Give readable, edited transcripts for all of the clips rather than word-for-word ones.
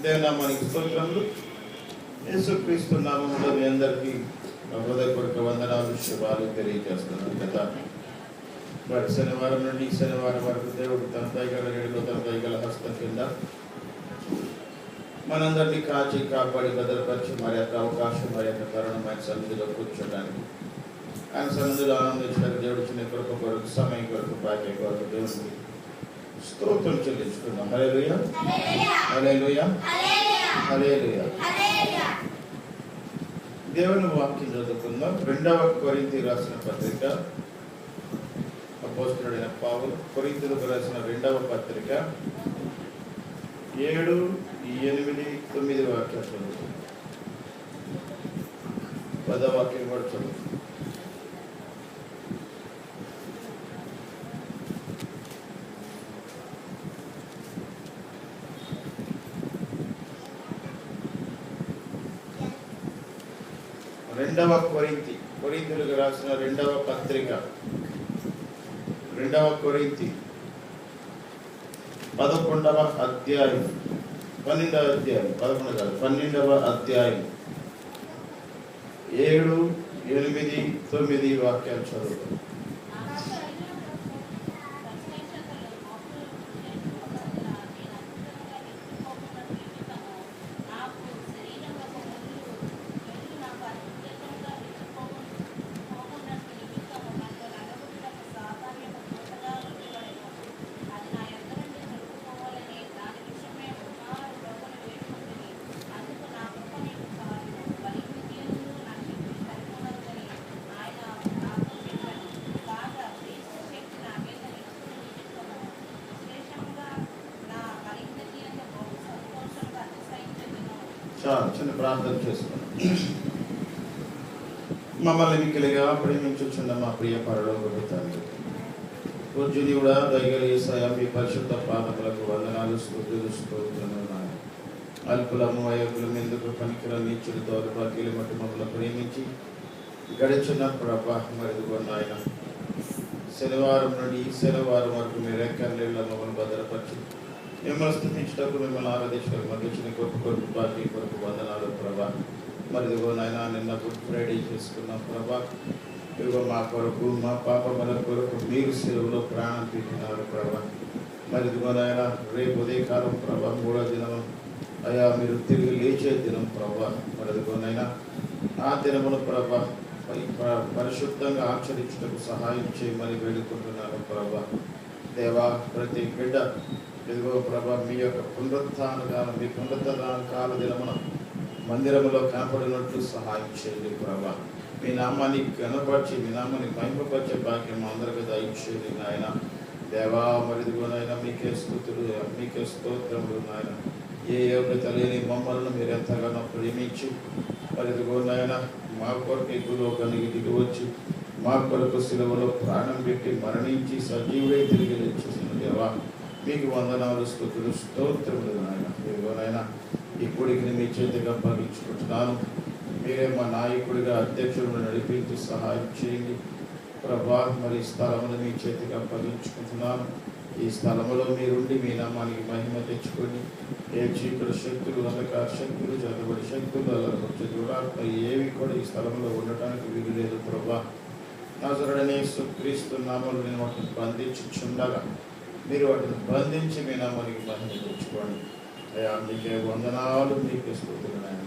దేవనామానికి స్తోత్రములు. యేసుక్రీస్తు నామములో మీ అందరికీ హృదయపూర్వక వందనాలు, శుభాలు తెలియజేస్తున్నాను. గత శనివారం నుండి శనివారం వరకు దేవుడు తన దయగల రేడులో తన దయగల హస్తం కింద మనందరినీ కాచి కాపాడి భద్రపరిచి మరి యొక్క అవకాశం మరి యొక్క తరుణం ఆయన సన్నిధిలో కూర్చోడానికి, ఆయన సన్నిధిలో ఆనందించడానికి దేవుడు చిన్న కొరకు కొరకు సమయం కొరకు భాగ్య కొరకు దేవుడికి స్తోత్రం చెల్లించుకున్నాం. హల్లెలూయా, హల్లెలూయా, హల్లెలూయా. దేవుని వాక్యం చదువుకుందాం. 2వ కొరింథీ రాసిన పత్రిక, అపోస్తలుడైన పౌలు కొరింథీయులకు రాసిన 2వ పత్రిక 7, 8, 9 వాక్యాలు చదువుతుంది. 10వ వాక్యం కూడా చదువుతుంది. కొరింథీయులకు రాసిన 2వ పత్రిక 2వ కొరింథీ 11వ అధ్యాయం 12వ అధ్యాయం 11 కాదు 12వ అధ్యాయం 7, 8, 9 వాక్యాలు చదువుతాం. చిన్న ప్రార్థన చేసుకున్నాం. మమ్మల్ని మిక్కిలిగా ప్రేమించుచున్న మా ప్రియ పరలోకపు తండ్రి, పూజ్యునివుడా దయగల యేసయ్యా, మీ పరిశుద్ధ పాదములకు వందనాలు, స్తుతులు, స్తోత్రములు. అల్పులము అయోగ్యులము ఎందుకు పనికిరాని నీచులు దౌర్భాగ్యులు మట్టి మమ్మల్ని ప్రేమించి గడిచిన ప్రభా మరిదిగో నాయన శనివారం నుండి ఈ శనివారం వరకు మీ రెక్కర్ల మమ్మల్ని భద్రపరిచి మిమ్మల్ని స్థుతించటకు, మిమ్మల్ని ఆరాధించడానికి మాకు ఇచ్చిన గొప్ప గొప్ప బాకీ కొరకు వందనాలు ప్రభా. మరిదిగో నాయన నిన్న గుడ్ ఫ్రైడే చేసుకున్నాం ప్రభా. ఇదిగో మా కొరకు మా పాపముల కొరకు మీరు సెలవులో ప్రాణం పెట్టినారు ప్రభా. మరిదిగో నాయన రేపు ఉదయకాలం ప్రభా 3వ దినం అయా మీరు తిరిగి లేచే దినం ప్రభా. మరిదిగో నాయన ఆ దినమును ప్రభా పరిశుద్ధంగా ఆచరించుటకు సహాయం చేయమని వేడుకుంటున్నాను ప్రభా. దేవా, ప్రతి బిడ్డ ఇదిగో ప్రభా మీ యొక్క పునరుత్థాన కాలం, మీ పునరుత్థాన కాల దినమున మందిరములో కనపడినట్లు సహాయం చేయండి ప్రభా. మీ నామాన్ని కనపరిచి మీ నామాన్ని మహిమపరిచే భాగ్యం మా అందరికీ దయచేయండి నాయన. దేవా మరిదిగో నాయన మీకే స్తుతులు, మీకే స్తోత్రములు నాయన. ఏ యోగ్యత లేని మమ్మల్ని మీరు ఎంతగానో ప్రేమించి మరిదిగో నాయన మా కొరకు గురువుగానికి దిగి వచ్చి మా కొరకు సిలువలో ప్రాణం పెట్టి మరణించి సజీవుడై తిరిగి లేచేసిన దేవా మీకు వందనాలు, స్తుతులు, స్తోత్రములు నాయన. ఇదిగోనైనా ఈ కొడుకుని మీ చేతిగా అప్పగించుకుంటున్నాను. మీరే మా నాయకుడిగా అధ్యక్షుడిని నడిపించి సహాయం చేయండి ప్రభా. మరి స్థలమును మీ చేతిగా అప్పగించుకుంటున్నాను. ఈ స్థలములో మీరుండి మీ నామానికి మహిమ తెచ్చుకొని ఏ చీకటి శక్తులు, అంధకార శక్తులు, చదువుబడి శక్తులు, అలా దురాత్మ ఏవి కూడా ఈ స్థలంలో ఉండటానికి వీలు లేదు ప్రభా. నజరుడైన యేసుక్రీస్తు నామములో నేను వాటిని బంధించుచుండగా మీరు వాటిని బంధించి మీ నామానికి మహిమ తెచ్చుకోండి అయ్యా. మీకే వందనాలు, మీకే స్తుతులు నాయన.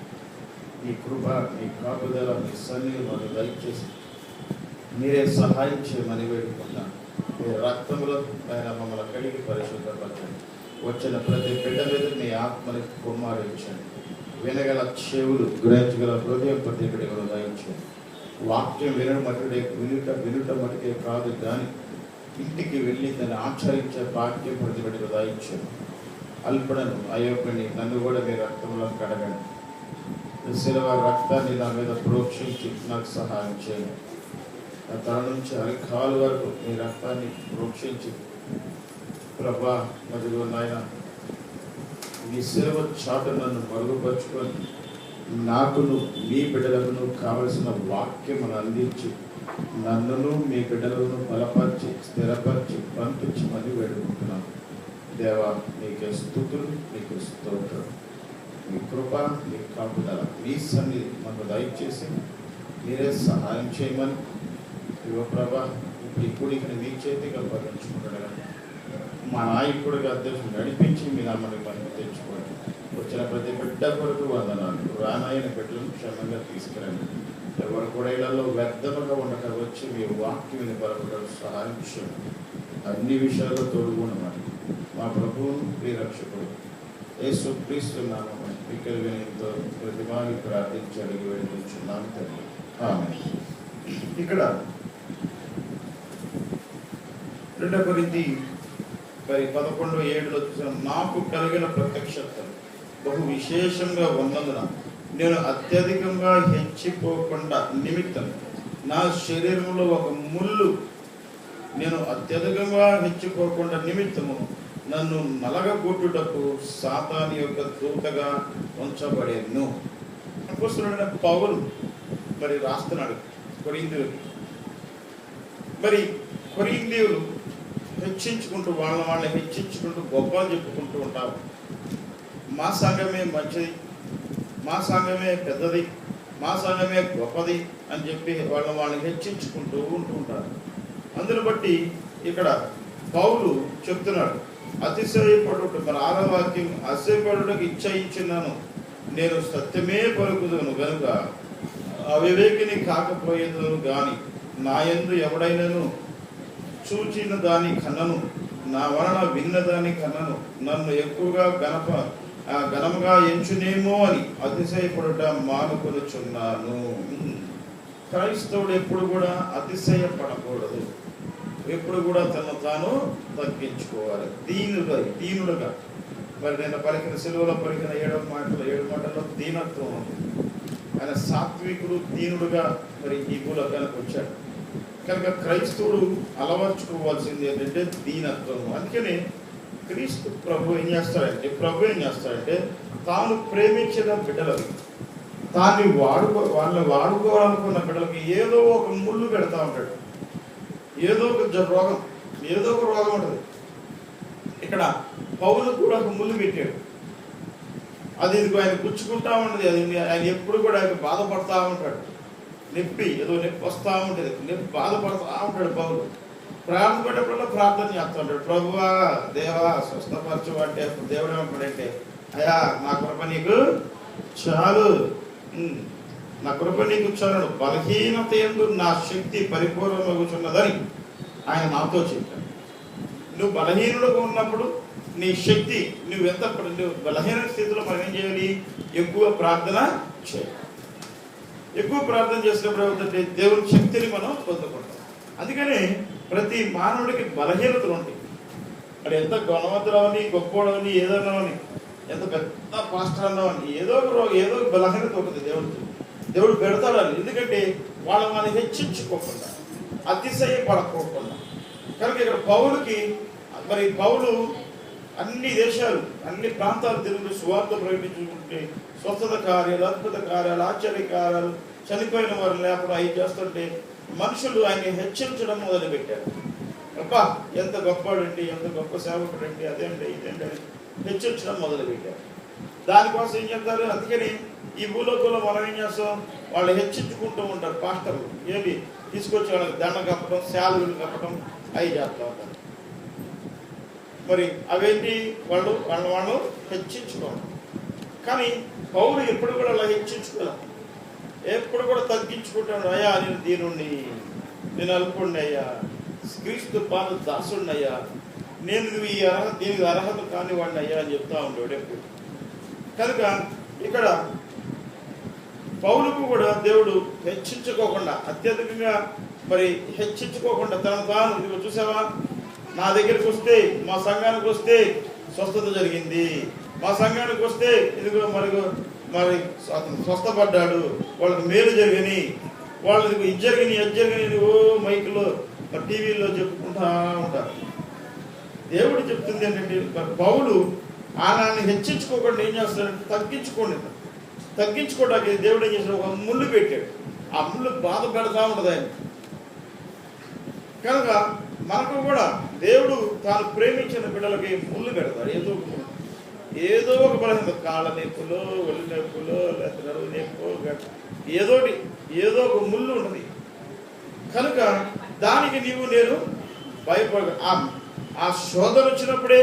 మీ కృప, మీ కాపుదల, మీ సన్నిధి మాకు దయచేసి మీరే సహాయం చేయమని వేడుకుంటున్నాను. మీ రక్తములో ఆయన మమ్మల్ని కడిగి పరిశుద్ధపరచండి. వచ్చిన ప్రతి బిడ్డ మీద మీ ఆత్మని కుమారించండి. వినగల చెవులు, గ్రహించగల హృదయం ప్రతి బిడ్డలో దయించండి. వాక్యం వినుట మటుకే కాదు కానీ ఇంటికి వెళ్ళి దాన్ని ఆచరించే భాగ్యం ప్రతి బిడ్డలో దయించండి. అల్పడను అయోగ్యుని నన్ను కూడా మీ రక్తంలో కడగండి. శిలువ రక్తాన్ని నా మీద ప్రోక్షించి నాకు సహాయం చేయండి. నా తల నుంచి అరికాలు వరకు మీ రక్తాన్ని ప్రోక్షించి ప్రభా మరిగో నాయన మీ శిలువ చాటు నన్ను మరుగుపరుచుకొని నాకును మీ బిడ్డలకు కావలసిన వాక్యమును అందించి నన్నును మీ బిడ్డలను బలపరిచి స్థిరపరిచి పంపించమని వేడుకుంటున్నాను. దేవా మీకే స్తుతులు, మీకు స్తోత్రం. మీ కృప, మీ కాపుదల, మీ సన్నిధి మాకు దయచేసి మీరే సహాయం చేయమని ఇవ్వ ప్రభా. ఇప్పుడు ఈ కూడికని మీ చేతికి అప్పగించుకుంటున్నాను. మా నాయకుడిగా అధ్యక్షుడు నడిపించి మీ నామని మనకు తెచ్చుకోండి. వచ్చిన ప్రతి బిడ్డ కొరకు వందనాలు. రానాయన బిడ్డలను క్షేమంగా తీసుకురండి. ఎవరు కూడా ఇళ్లలో వ్యర్థముగా ఉండక వచ్చి మీ వాక్యం బలపడడం సహాయం చేయండి. అన్ని విషయాల్లో తోడుగుండమని మా ప్రభువు ప్రియరక్షకుడు యేసు క్రీస్తు నామమున మిక్కిలి వినయంతో ప్రతిమాని ప్రార్థించి అడిగి వేడుకొంచున్నాము తండ్రి. ఆమేన్. ఇక్కడ 2 కొరింథీ 11:7లో చూసిన నాకు కలిగిన ప్రత్యక్షత బహు విశేషంగా ఉన్నందున నేను అత్యధికంగా హెచ్చిపోకుండా నిమిత్తం నా శరీరంలో ఒక ముళ్ళు నేను అత్యధికంగా హెచ్చిపోకుండా నిమిత్తము నన్ను నలగగొట్టుటకు సాతాను యొక్క దూతగా ఉంచబడేను. అపోస్తలుడైన పౌలు రాస్తున్నాడు కొరింథీయులకి. కొరింథీయులు హెచ్చించుకుంటూ వాళ్ళని హెచ్చించుకుంటూ గొప్పలు చెప్పుకుంటూ ఉంటారు. మా సంఘమే మంచిది, మా సంఘమే పెద్దది, మా సంఘమే గొప్పది అని చెప్పి వాళ్ళని హెచ్చించుకుంటూ ఉంటారు. అందును బట్టి ఇక్కడ పౌలు చెప్తున్నాడు, అతిశయపడుట 6వ వాక్యం, అతిశయపడుటకు ఇచ్చయించున్నాను, నేను సత్యమే పలుకుదును గనుక అవివేకిని కాకపోయేదను గాని నా యందు ఎవడైనను చూచిన దాని కన్నను, నా వలన విన్న దాని కన్నను నన్ను ఎక్కువగా ఘనముగా ఎంచునేమో అని అతిశయపడుట మానుకొనుచున్నాను. క్రైస్తవుడు ఎప్పుడు కూడా అతిశయపడకూడదు. ఎప్పుడు కూడా తను తాను తగ్గించుకోవాలి. దీనుడుగా నేను పలికిన సిలువలో పలికిన 7 మాటల్లో దీనత్వం ఉంది. ఆయన సాత్వికుడు, దీనుడుగా ఈ భూలోకానికి వచ్చాడు. కనుక క్రైస్తవుడు అలవర్చుకోవాల్సింది ఏంటంటే దీనత్వం. అందుకని క్రీస్తు ప్రభు ఏం చేస్తాడంటే తాను ప్రేమించిన బిడ్డలకి, వాళ్ళని వాడుకోవాలనుకున్న బిడ్డలకి ఏదో ఒక ముళ్ళు పెడతా ఉంటాడు. ఏదో ఒక రోగం ఉంటుంది. ఇక్కడ పౌలు కూడా ఒక ముళ్ళు పెట్టాడు. అది ఆయన గుచ్చుకుంటా ఉంటుంది. అది ఆయన ఎప్పుడు కూడా ఆయన బాధపడతా ఉంటాడు. నొప్పి వస్తూ ఉంటుంది, బాధపడుతూ ఉంటాడు. పౌలు ప్రార్థన పడేప్పుడల్లా ప్రార్థన చేస్తూ ఉంటాడు, ప్రభువా దేవా స్వస్థపరచు అంటే దేవుడు ఏమంటాడంటే, అయ్యా నా కృప నీకు చాలు, నా కృప నీకు చాలు, బలహీనత యందు నా శక్తి పరిపూర్ణమగుచున్నదని ఆయన నాతో చెప్పాడు. నువ్వు బలహీనుడుగా ఉన్నప్పుడు నీ శక్తి నువ్వు బలహీన స్థితిలో మనం ఏం చేయాలి? ఎక్కువ ప్రార్థన చేయాలి. ఎక్కువ ప్రార్థన చేసినప్పుడు ఏమిటంటే దేవుని శక్తిని మనం పొందుకుంటాం. అందుకని ప్రతి మానవుడికి బలహీనతలు ఉంటాయి. మరి ఎంత గుణవంతుడవని, గొప్పవాడవని, ఏదన్నావని, ఎంత పెద్ద పాస్టర్ అన్నావని, ఏదో ఒక బలహీనత ఉంటుంది. దేవుడు పెడతాడని. ఎందుకంటే వాళ్ళని హెచ్చించుకోకుండా, అతిశయపడకోకుండా. కనుక ఇక్కడ పౌలు అన్ని దేశాలు, అన్ని ప్రాంతాలు తిరుగుతూ సువార్త ప్రకటించుకుంటే స్వస్థత కార్యాలు, అద్భుత కార్యాలు, ఆశ్చర్య కార్యాలు, చనిపోయిన వారు లేకుండా అవి చేస్తుంటే మనుషులు ఆయన్ని హెచ్చరించడం మొదలుపెట్టారు. అబ్బా ఎంత గొప్పవాడండి, ఎంత గొప్ప సేవకుడండి, అదేంటి ఇదేంటి అని హెచ్చరించడం మొదలుపెట్టారు. దానికోసం ఏం చేస్తారు? అందుకని ఈ భూలోకంలో మనం ఏం చేస్తాం? వాళ్ళు హెచ్చించుకుంటూ ఉంటారు. పాస్టర్లు ఏమి తీసుకొచ్చి వాళ్ళకి దండ కప్పడం, శాలువులు కప్పడం అవి చేస్తూ ఉంటారు. మరి అవేంటి? వాళ్ళు హెచ్చించుకోవాలి. కానీ పౌలు ఎప్పుడు కూడా అలా హెచ్చించుకోవాలి. ఎప్పుడు కూడా తగ్గించుకుంటాడు. అయ్యా నేను దీనుణ్ణి, నేను అల్పుణ్ణి అయ్యా, క్రీస్తు పాద దాసుణ్ణి అయ్యా, నేను దీనికి అర్హత కానివాడిని అయ్యా అని చెప్తా ఉంటాడు ఎప్పుడు. కనుక ఇక్కడ పౌలుకు కూడా దేవుడు హెచ్చించుకోకుండా, అత్యధికంగా హెచ్చించుకోకుండా తను తాను, ఇదిగో చూసావా నా దగ్గరికి వస్తే, మా సంఘానికి వస్తే స్వస్థత జరిగింది, మా సంఘానికి వస్తే ఇదిగో మరి స్వస్థపడ్డాడు, వాళ్ళకి మేలు జరిగినాయి, వాళ్ళకి ఇది జరిగినాయి ఓ మైకులో టీవీలో చెప్పుకుంటా ఉంటారు. దేవుడు చెప్తుంది ఏంటంటే పౌలు ఆయనని హెచ్చించుకోకుండా ఏం చేస్తాడంటే తగ్గించుకోవడానికి దేవుడు ఏం చేస్తాడు? ఒక ముళ్ళు పెట్టాడు. ఆ ముళ్ళు బాధ పెడతా ఉంటుంది ఆయన. కనుక మనకు కూడా దేవుడు తాను ప్రేమించిన బిడ్డలకి ముళ్ళు పెడతాడు. ఏదో ఏదో ఒక బలహీనత, కాళ్ళ నొప్పులు, ఒళ్ళు నొప్పులు, లేకపోతే నడువు నొప్పు, ఏదోటి ఏదో ఒక ముళ్ళు ఉంటుంది. కనుక దానికి నేను భయపడ ఆ శోధన వచ్చినప్పుడే,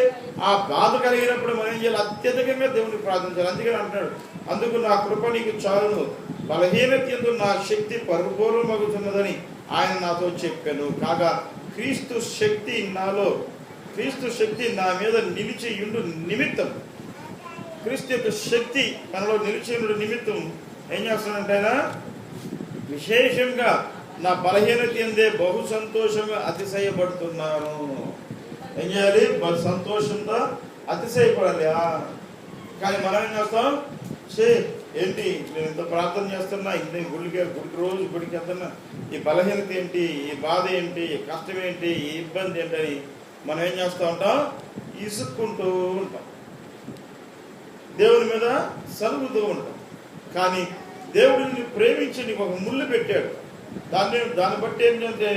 ఆ బాధ కలిగినప్పుడు మనం ఏం చేయాలి? అత్యధికంగా దేవునికి ప్రార్థించాలి. అందుకని అంటున్నాడు, అందుకు నా కృప నీకు చాలును, బలహీనత యందు నా శక్తి పరిపూర్ణమగుతున్నదని ఆయన నాతో చెప్పాను. కాగా క్రీస్తు శక్తి నా మీద నిలిచి ఉండు నిమిత్తం, క్రీస్తు యొక్క శక్తి మనలో నిలిచి ఉండు నిమిత్తం ఏం చేస్తానంటే ఆయన విశేషంగా నా బలహీనత ఎందే బహు సంతోషంగా అతిశయపడుతున్నాను. ఏం చేయాలి? సంతోషంతో అతిశయపడాలి. కానీ మనం ఏం చేస్తాం? ఏంటి నేను ఇంత ప్రార్థన చేస్తున్నా, ఇంత గుడికి వెళ్తున్నా, ఈ బలహీనత ఏంటి, ఈ బాధ ఏంటి, ఈ కష్టం ఏంటి, ఈ ఇబ్బంది ఏంటని మనం ఏం చేస్తూ ఉంటాం? ఇసుక్కుంటూ ఉంటాం, దేవుని మీద సలుగుతూ ఉంటాం. కానీ దేవుడిని ప్రేమించి నీకు ఒక ముళ్ళు పెట్టాడు. దాన్ని బట్టి ఏంటంటే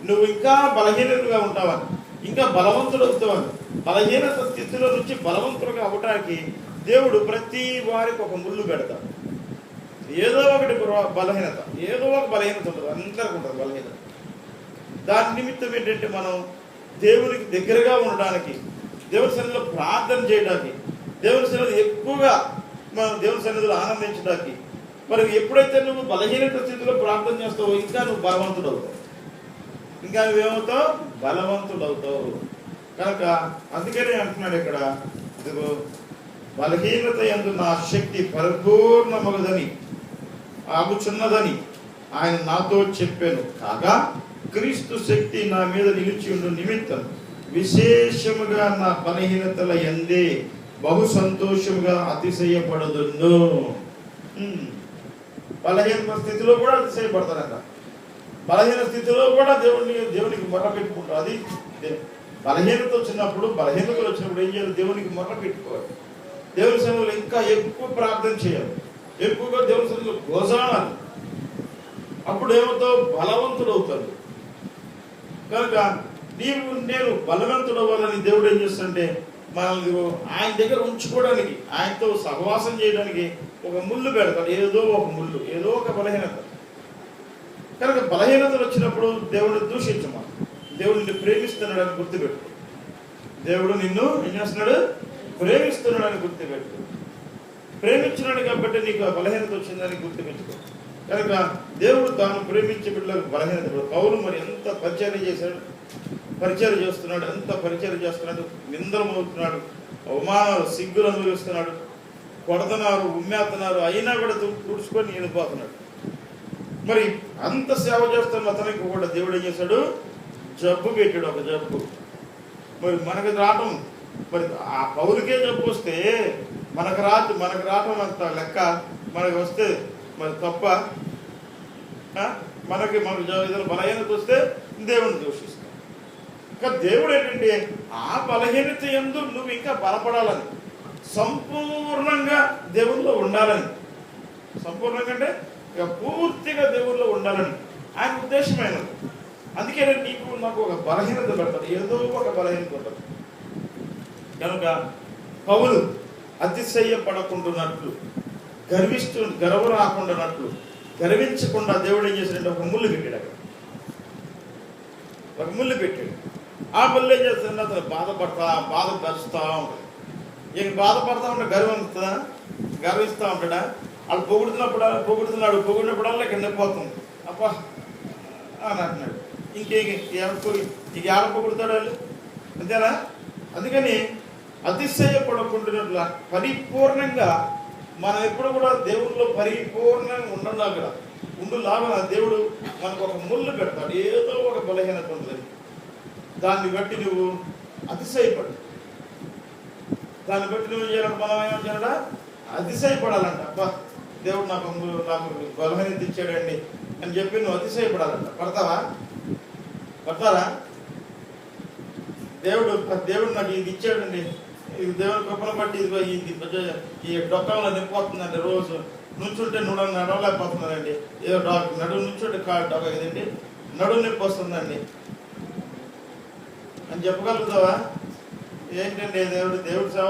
నువ్వు ఇంకా బలహీనతగా ఉంటావని, ఇంకా బలవంతుడు అవుతావని, బలహీనత స్థితిలో నుంచి బలవంతుడుగా అవటానికి దేవుడు ప్రతి వారికి ఒక ముళ్ళు పెడతాడు. ఏదో ఒకటి బలహీనత, ఏదో ఒక బలహీనత ఉంటుంది, అందరికి ఉంటుంది బలహీనత. దాని నిమిత్తం ఏంటంటే మనం దేవునికి దగ్గరగా ఉండడానికి, దేవుని సన్నిధిలో ప్రార్థన చేయడానికి, దేవుని సన్నిధిలో ఎక్కువగా మనం దేవుని సన్నిధిలో ఆనందించడానికి. మరి ఎప్పుడైతే నువ్వు బలహీనత స్థితిలో ప్రార్థన చేస్తావో ఇంకా నువ్వు బలవంతుడు అవుతావు, ఇంకా నువ్వేమవుతావు? బలవంతుడు అవుతావు. కనుక అందుకనే అంటున్నాడు ఇక్కడ, ఇదిగో బలహీనత యందు నా శక్తి పరిపూర్ణమగదని ఆగుచున్నదని ఆయన నాతో చెప్పాను. కాగా క్రీస్తు శక్తి నా మీద నిలిచి ఉండు నిమిత్తం విశేషముగా నా బలహీనతల యందే బహు సంతోషముగా అతిశయపడదును. బలహీన స్థితిలో కూడా అతిశయపడతారంట. బలహీన స్థితిలో కూడా దేవునికి మొర్ర పెట్టుకుంటారు. అది బలహీనతలు వచ్చినప్పుడు ఏం చేయాలి? దేవునికి మొర్ర పెట్టుకోవాలి. దేవుని సన్నిధిలో ఇంకా ఎక్కువ ప్రార్థన చేయాలి, ఎక్కువగా దేవుని సన్నిధిలో గోజాడాలి. అప్పుడు ఏమవుతావు? బలవంతుడు అవుతాడు. కనుక నేను బలవంతుడు అవ్వాలని దేవుడు ఏం చేస్తుంటే మనల్ని ఆయన దగ్గర ఉంచుకోవడానికి, ఆయనతో సహవాసం చేయడానికి ఒక ముళ్ళు పెడతాడు. ఏదో ఒక ముళ్ళు, ఏదో ఒక బలహీనత. కనుక బలహీనతలు వచ్చినప్పుడు దేవుడిని దూషించమా, దేవుడు నిన్ను ప్రేమిస్తున్నాడని గుర్తుపెట్టు. దేవుడు నిన్ను ఏం చేస్తున్నాడు? ప్రేమిస్తున్నాడని గుర్తుపెట్టు. ప్రేమించినాడు కాబట్టి నీకు ఆ బలహీనత వచ్చిందని గుర్తుపెట్టుకో. కనుక దేవుడు తాను ప్రేమించే బిడ్డలకు బలహీనత. పౌలు మరి ఎంత పరిచర్య చేస్తున్నాడు, ఎంత పరిచర్య చేస్తున్నాడు, నిందలమవుతున్నాడు, అవమానాలు, సిగ్గులు అనుభవిస్తున్నాడు, కొడుతున్నారు, ఉమ్మేస్తున్నారు, అయినా కూడా తుడుచుకొని వెళ్ళిపోతున్నాడు. మరి అంత సేవ చేస్తున్న అతనికి కూడా దేవుడు ఏం చేశాడు? జబ్బు పెట్టాడు, ఒక జబ్బు. మరి మనకు రావటం, మరి ఆ పౌరుకే జబ్బు వస్తే మనకు రావటం అంత లెక్క, మనకు వస్తే మరి తప్ప. మనకి ఏదైనా బలహీనత వస్తే దేవుడిని దూషిస్తాం. కానీ దేవుడు ఏంటంటే ఆ బలహీనత యందు నువ్వు ఇంకా బలపడాలని, సంపూర్ణంగా దేవుల్లో ఉండాలని, సంపూర్ణంగా అంటే ఇక పూర్తిగా దేవుల్లో ఉండాలని ఆయన ఉద్దేశమైనది. అందుకే నాకు ఒక బలహీనత పెడతాడు, ఏదో ఒక బలహీనత ఉంటుంది. కనుక పౌలు అతిశయపడకుంటున్నట్లు, గర్వం రాకుండానట్లు, గర్వించకుండా దేవుడు ఏం చేశాడంటే ఒక ముళ్ళు పెట్టాడు. అక్కడ ఒక ముళ్ళు పెట్టాడు. ఆ ముళ్ళు ఏం చేస్తుందంటే అతను బాధపరుస్తూ ఉంటుంది. ఇక బాధపడతా ఉంటే గర్విస్తూ ఉంటాడా? వాళ్ళు పొగిడినప్పుడల్లా ఇక్కడ నిండిపోతుంది. అప్ప అని అంటున్నాడు. ఇక ఆడ పొగుడుతాడు వాళ్ళు, అంతేనా? అందుకని అతిశయపడకుంటున్నట్ల పరిపూర్ణంగా మనం ఎప్పుడు కూడా దేవుళ్ళలో పరిపూర్ణంగా ఉండలాగా దేవుడు మనకు ఒక ముళ్ళు పెడతాడు. ఏదో ఒక బలహీనత ఉంటుంది, దాన్ని బట్టి నువ్వు అతిశయపడు. దాన్ని బట్టి నువ్వు చేయాలంటే మనం ఏమో చేయాలా? అతిశయపడాలంట. అబ్బా దేవుడు నాకు బలహీనత ఇచ్చాడండి అని చెప్పి నువ్వు అతిశయపడాలంట. పడతారా? దేవుడు నాకు ఇది ఇచ్చాడండి, ఇది దేవుడి కృపను బట్టి ఈ డొక్కంలో నిండిపోతుందండి. రోజు నుంచుంటే నడవలేకపోతున్నానండి, ఏదో నడువు నుంచుంటే ఇదండి నడువు నొప్పి వస్తుందండి అని చెప్పగలుగుతావా? ఏంటండి దేవుడు సేవ